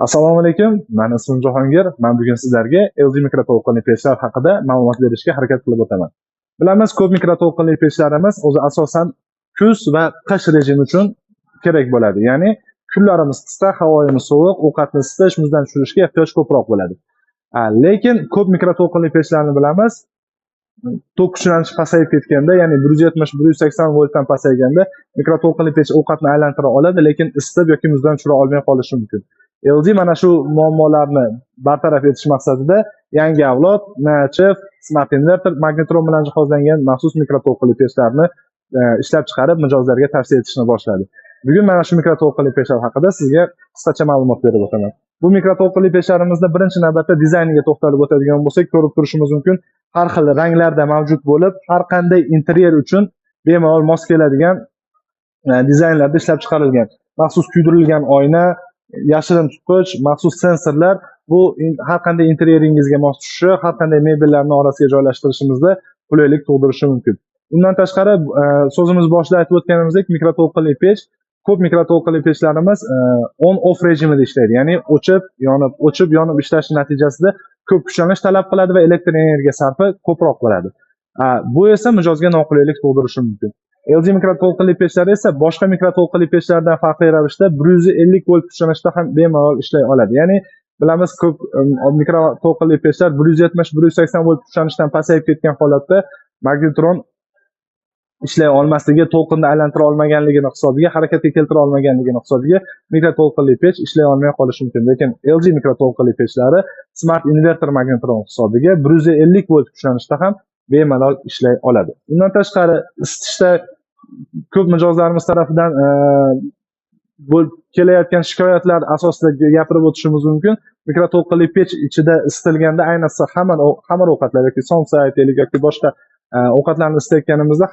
Assalomu alaykum. Men ismim Jahongir. Men bugun sizlarga LG mikroto'lqinli pechlar haqida ma'lumot berishga harakat qilib o'taman. Bilamiz, ko'p mikroto'lqinli pechlarimiz o'zi asosan kuz va qish rejimi uchun kerak bo'ladi. Ya'ni kunlarimiz qisqa, havoimiz sovuq, ovqatni isitish, muzdan tushirishga ehtiyoj ko'proq bo'ladi. Lekin ko'p mikroto'lqinli pechlarni bilamiz, tok kuchlanishi pasayib ketganda, ya'ni 170-180 voltdan pasayganda mikroto'lqinli pech ovqatni aylantira oladi, lekin isitib yoki muzdan tushira olmay qolishi mumkin. LG mana shu muammolarni bartaraf etish maqsadida yangi avlod NChef Smart Inverter magnetron bilan jihozlangan maxsus mikroto'lqinli pechlarni ishlab chiqarib, mijozlarga tavsiya etishni boshladi. Bugun mana shu mikroto'lqinli pechlar haqida sizga qisqacha ma'lumot berib o'taman. Bu mikroto'lqinli pechlarimizda birinchi navbatda dizayniga to'xtalib o'tadigan bo'lsak, ko'rib turishimiz mumkin, har xil ranglarda mavjud bo'lib, har qanday interyer uchun bemalol mos keladigan dizaynlarda ishlab chiqarilgan. Maxsus kuydirilgan oyna, yashirin tutqich, maxsus sensorlar bu har qanday interyeringizga mos tushishi, har qanday mebellarni orasiga joylashtirishimizda qulaylik tug'dirishi mumkin. Undan tashqari, so'zimiz boshida aytib o'tganimizdek, mikroto'lqinli pech, ko'p mikroto'lqinli pechlarimiz on-off rejimida ishlaydi. Ya'ni o'chib, yonib ishlashi natijasida ko'p kuchlanish talab qiladi va elektr energiya sarfi ko'proq bo'ladi. Bu esa mijozga noqulaylik tug'dirishi mumkin. LG mikroto'lqinli pechlar esa boshqa mikroto'lqinli pechlardan farqli ravishda 150 volt kuchlanishda ham bemalol ishlay oladi. Ya'ni bilamiz, ko'p mikroto'lqinli pechlar 170-180 volt kuchlanishdan pasayib ketgan holatda magnetron ishlay olmasligi, to'lqinni aylantira olmaganligini hisobiga, harakatga keltira olmaganligini hisobiga mikroto'lqinli pech ishlay olmay qolishi mumkin. Lekin LG mikroto'lqinli pechlari Smart Inverter magnetron hisobiga 150 volt kuchlanishda ham bemalol ishlay oladi. Undan tashqari, isitishda ko'p mijozlarimiz tarafidan kelayotgan shikoyatlar asosida gapirib o'tishimiz mumkin. Mikroto'lqinli pech ichida isitilganda, ayniqsa xamir ovqatlar yoki somsa aytaylik yoki boshqa ovqatlarni isitayotganimizda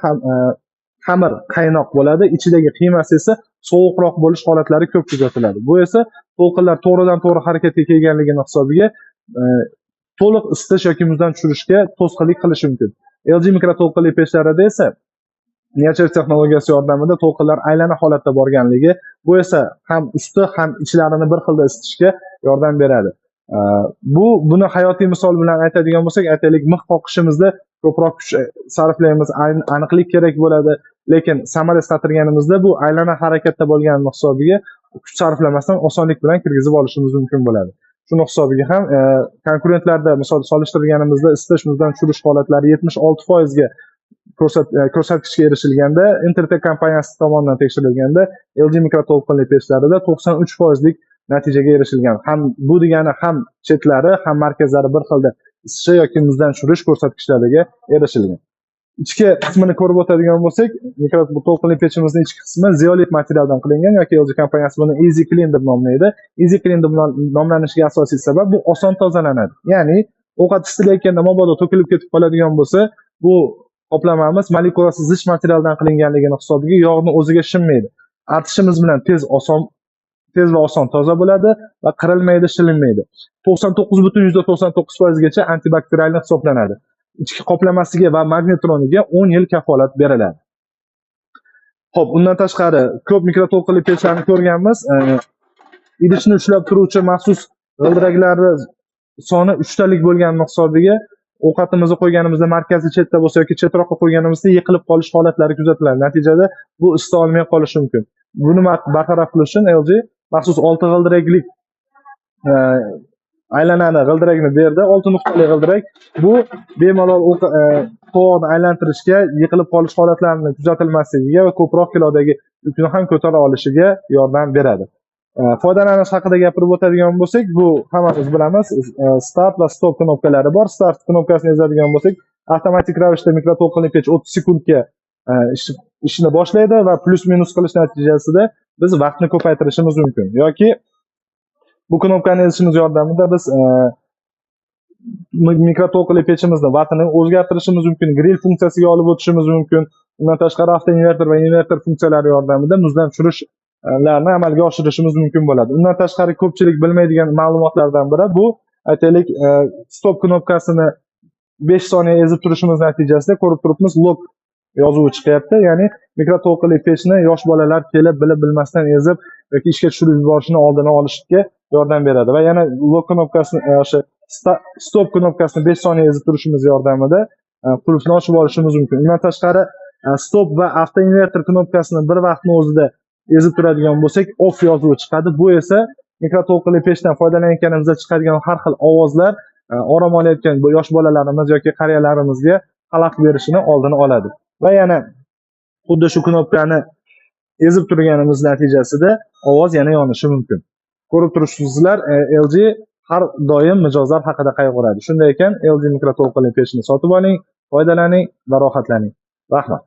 xamir qaynoq bo'ladi, ichidagi qiymasi esa sovuqroq bo'lish holatlari ko'p kuzatiladi. Bu esa to'lqinlar to'g'ridan-to'g'ri harakatga kelganligini hisobiga to'liq isitish yoki muzdan tushirishga to'sqinlik qilishi mumkin. LG mikroto'lqinli pechlarida esa NChef texnologiyasi yordamida to'lqinlar aylana holatda borganligi, bu esa ham usti ham ichlarini bir xilda isitishga yordam beradi. Buni hayotiy misol bilan aytadigan bo'lsak, aytaylik, mix qoqishimizda ko'proq kuch sarflaymiz, aniqlik kerak bo'ladi, lekin samolyot satirganimizda bu aylana harakatda bo'lgani hisobiga kuch sarflamasdan osonlik bilan kirgizib olishimiz mumkin bo'ladi. Shuni hisobiga ham konkurentlarda misol solishtirganimizda isitish, muzdan tushirish holatlari 76% ga ko'rsatkichga erishilganda, Intertek kompaniyasi tomonidan tekshirilganda LG mikroto'lqinli pechlarida 93% lik natijaga erishilgan. Bu degani ham chetlari, ham markazlari bir xilda isishi yoki muzdan tushirish ko'rsatkichlariga erishilgan. Ichki qismini ko'rib o'tadigan bo'lsak, mikroto'lqinli pechimizning ichki qismi zeolit materialdan qilingan yoki LG kompaniyasi buni Easy Clean deb nomlaydi. Easy Clean deb nomlanishiga asosiy sabab bu oson tozalanadi. Ya'ni ovqat isitilayotganda mabodo to'kilib ketib qoladigan bo'lsa, bu qoplamamiz molekulasi zich materialdan qilinganligini hisobiga yog'ni o'ziga shimmaydi. Artishimiz bilan tez va oson toza bo'ladi va qirilmaydi, shilinmaydi. 99.99% gacha antibakterialni hisoblanadi. Ichki qoplamasiga va magnetroniga 10 yil kafolat beriladi. Xo'p, undan tashqari ko'p mikroto'lqinli pechlarni ko'rganmiz. Idishni ushlab turuvchi maxsus g'ildiraklari soni 3 talik bo'lgani hisobiga ovqatimizni qo'yganimizda markaziy chetda bo'lsa yoki chetroqqa qo'yganimizda yiqilib qolish holatlari kuzatiladi. Natijada bu isita olmay qolishi mumkin. Buni bartaraf qilish uchun LG maxsus 6 g'ildirakli aylanani g'ildirakni berdi. 6 nuqtali g'ildirak. Bu bemalol to'g'ri aylantirishga, yiqilib qolish holatlarini kuzatilmasligiga va ko'proq kilodagi yukni ham ko'tara olishiga yordam beradi. Foydalanish haqida gapirib o'tadigan bo'lsak, bu hammamiz bilamiz, start va stop knopkalari bor. Start knopkasini ezadigan bo'lsak, avtomatik ravishda mikroto'lqinli pech 30 sekundga ishni boshlaydi va plus minus qilish natijasida biz vaqtni ko'paytirishimiz mumkin. Yoki bu knopkani ezishimiz yordamida biz mikroto'lqinli pechimizni vatini o'zgartirishimiz mumkin, grill funksiyasiga olib o'tishimiz mumkin. Undan tashqari avto inverter va inverter funksiyalari yordamida muzdan tushirishlarni amalga oshirishimiz mumkin bo'ladi. Undan tashqari ko'pchilik bilmaydigan ma'lumotlardan biri bu, aytaylik, stop knopkasini 5 soniya ezib turishimiz natijasida ko'rib turibmiz, lock yozuvi chiqyapti. Ya'ni mikroto'lqinli pechni yosh bolalar kelib bilib bilmasdan ezib yoki ishga tushirib yuborishni oldini olishga yordam beradi va yana lock knopkasini o'sha stop knopkasini 5 soniya ezib turishimiz yordamida qulfni ochib olishimiz mumkin. Undan tashqari stop va avto inverter knopkasini bir vaqtning o'zida ezib turadigan bo'lsak, off yozuvi chiqadi. Bu esa mikroto'lqinli pechdan foydalanayotganimizda chiqadigan har xil ovozlar orom olayotgan yosh bolalarimiz yoki qariyalarimizga xalaqit berishini oldini oladi. Va yana xuddi shu knopkani ezib turganimiz natijasida ovoz yana yonishi mumkin. Ko'rib turibsizlar, LG har doim mijozlar haqida qayg'uradi. Shunday ekan, LG mikroto'lqinli pechni sotib oling, foydalaning va rohatlaning. Rahmat.